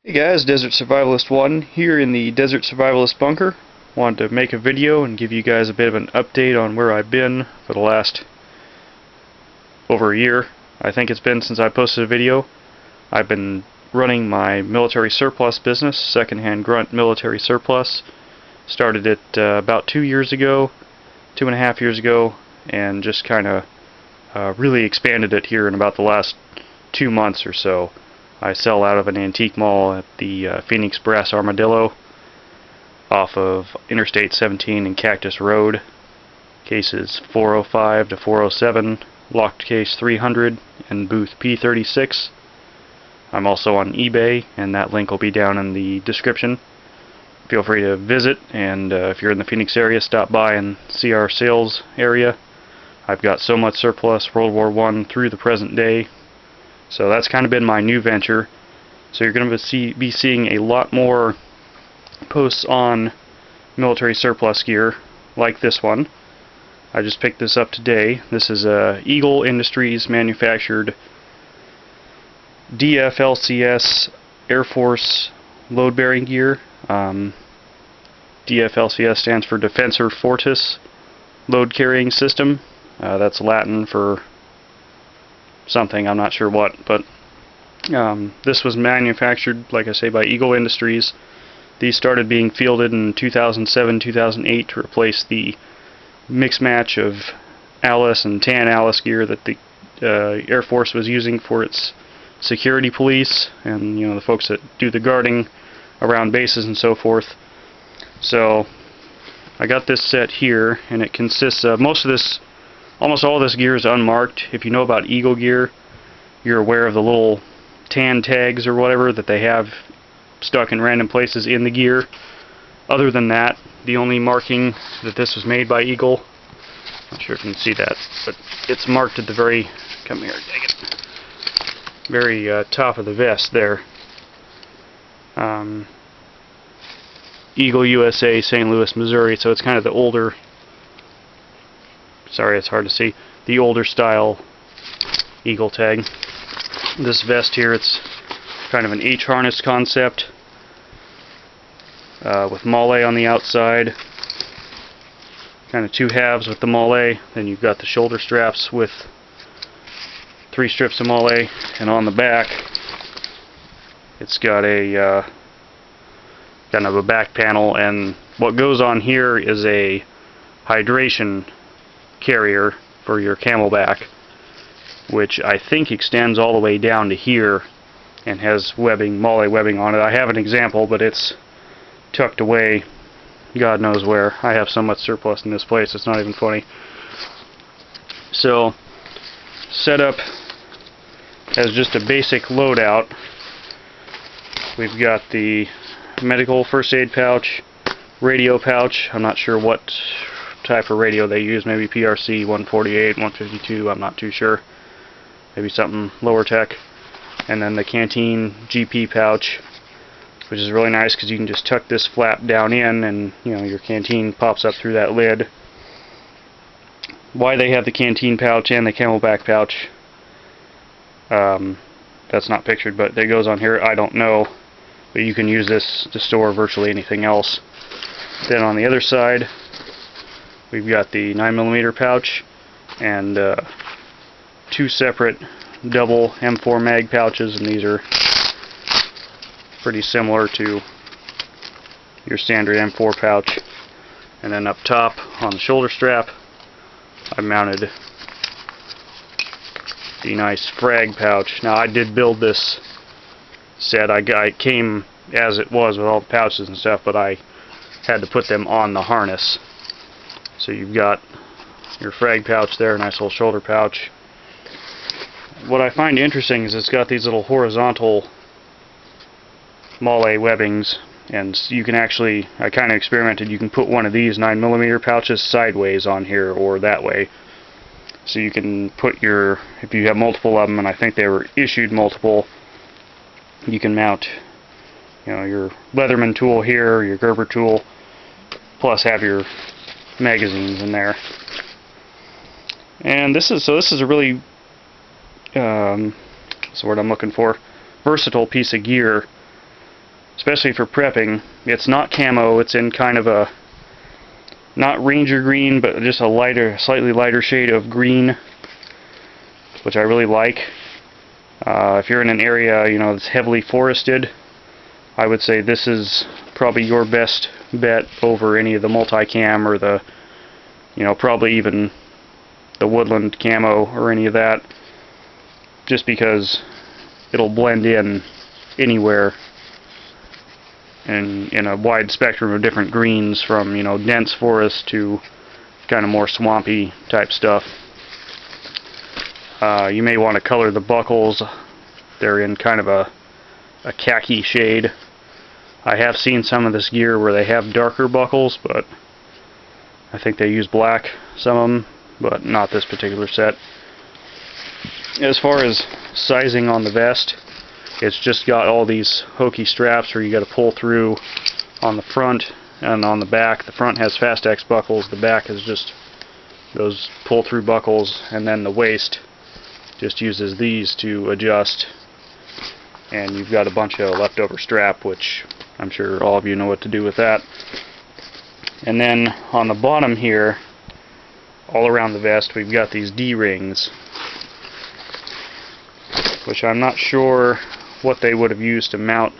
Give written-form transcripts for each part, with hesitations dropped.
Hey guys, Desert Survivalist 1 here in the Desert Survivalist bunker. Wanted to make a video and give you guys a bit of an update on where I've been for the last over a year. I think it's been since I posted a video. I've been running my military surplus business, Secondhand Grunt Military Surplus. Started it about 2 years ago, 2.5 years ago, and just kind of really expanded it here in about the last 2 months or so. I sell out of an antique mall at the Phoenix Brass Armadillo off of Interstate 17 and Cactus Road. Cases 405 to 407, locked case 300, and booth P36. I'm also on eBay, and that link will be down in the description. Feel free to visit, and if you're in the Phoenix area, stop by and see our sales area. I've got so much surplus World War I through the present day. So that's kind of been my new venture. So you're going to be seeing a lot more posts on military surplus gear like this one. I just picked this up today. This is Eagle Industries manufactured DF-LCS Air Force load bearing gear. DF-LCS stands for Defensor Fortis load carrying system. That's Latin for something, I'm not sure what, but this was manufactured, like I say, by Eagle Industries. These started being fielded in 2007-2008 to replace the mix match of Alice and Tan Alice gear that the Air Force was using for its security police and the folks that do the guarding around bases and so forth. So I got this set here, and it consists of almost all this gear is unmarked. If you know about Eagle gear, you're aware of the little tan tags or whatever that they have stuck in random places in the gear. Other than that, the only marking that this was made by Eagle, not sure if you can see that, but it's marked at the very, come here, dang it, very top of the vest there. Eagle USA, St. Louis, Missouri, so it's kind of the older, sorry, it's hard to see, the older style Eagle tag. This vest here, it's kind of an H-harness concept with mole on the outside, kind of two halves with the mole. Then you've got the shoulder straps with 3 strips of mole, and on the back it's got a kind of a back panel, and what goes on here is a hydration carrier for your camelback, which I think extends all the way down to here and has webbing, mole webbing on it. I have an example, but it's tucked away God knows where. I have so much surplus in this place, it's not even funny. So, set up as just a basic loadout. We've got the medical first aid pouch, radio pouch. I'm not sure what type of radio they use, maybe PRC 148, 152, I'm not too sure. Maybe something lower tech. And then the canteen GP pouch, which is really nice because you can just tuck this flap down in and your canteen pops up through that lid. Why they have the canteen pouch and the camelback pouch, that's not pictured, but it goes on here, I don't know. But you can use this to store virtually anything else. Then on the other side, we've got the 9mm pouch and 2 separate double M4 mag pouches, and these are pretty similar to your standard M4 pouch. And then up top on the shoulder strap, I mounted the nice frag pouch. Now I did build this set. It came as it was with all the pouches and stuff, but I had to put them on the harness. So you've got your frag pouch there, a nice little shoulder pouch. What I find interesting is it's got these little horizontal mole webbings, and you can actually, I kind of experimented, you can put one of these 9mm pouches sideways on here or that way. So you can put if you have multiple of them, and I think they were issued multiple, you can mount your Leatherman tool here, your Gerber tool, plus have your magazines in there. And this is a really what's the word I'm looking for, versatile piece of gear especially for prepping. It's not camo, it's in kind of a, not ranger green, but just a lighter, slightly lighter shade of green, which I really like. If you're in an area, you know, that's heavily forested, I would say this is probably your best bet over any of the multicam or the, you know, probably even the woodland camo or any of that, just because it'll blend in anywhere in a wide spectrum of different greens, from, you know, dense forest to kind of more swampy type stuff. You may want to color the buckles. They're in kind of a khaki shade. I have seen some of this gear where they have darker buckles, but I think they use black, some of them, but not this particular set. As far as sizing on the vest, it's just got all these hokey straps where you got to pull through on the front and on the back. The front has Fastex buckles, the back is just those pull-through buckles, and then the waist just uses these to adjust, and you've got a bunch of leftover strap, which I'm sure all of you know what to do with that. And then on the bottom here, all around the vest, we've got these D-rings, which I'm not sure what they would have used to mount,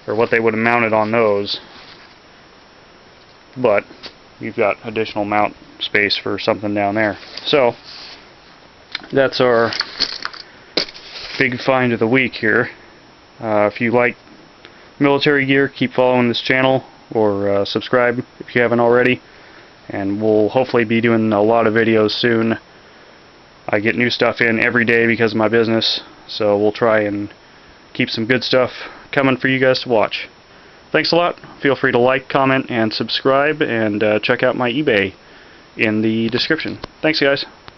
or what they would have mounted on those, but you've got additional mount space for something down there. So that's our big find of the week here. If you like military gear, keep following this channel, or subscribe if you haven't already, and we'll hopefully be doing a lot of videos soon. I get new stuff in every day because of my business, so we'll try and keep some good stuff coming for you guys to watch. Thanks a lot. Feel free to like, comment, and subscribe, and check out my eBay in the description. Thanks, guys.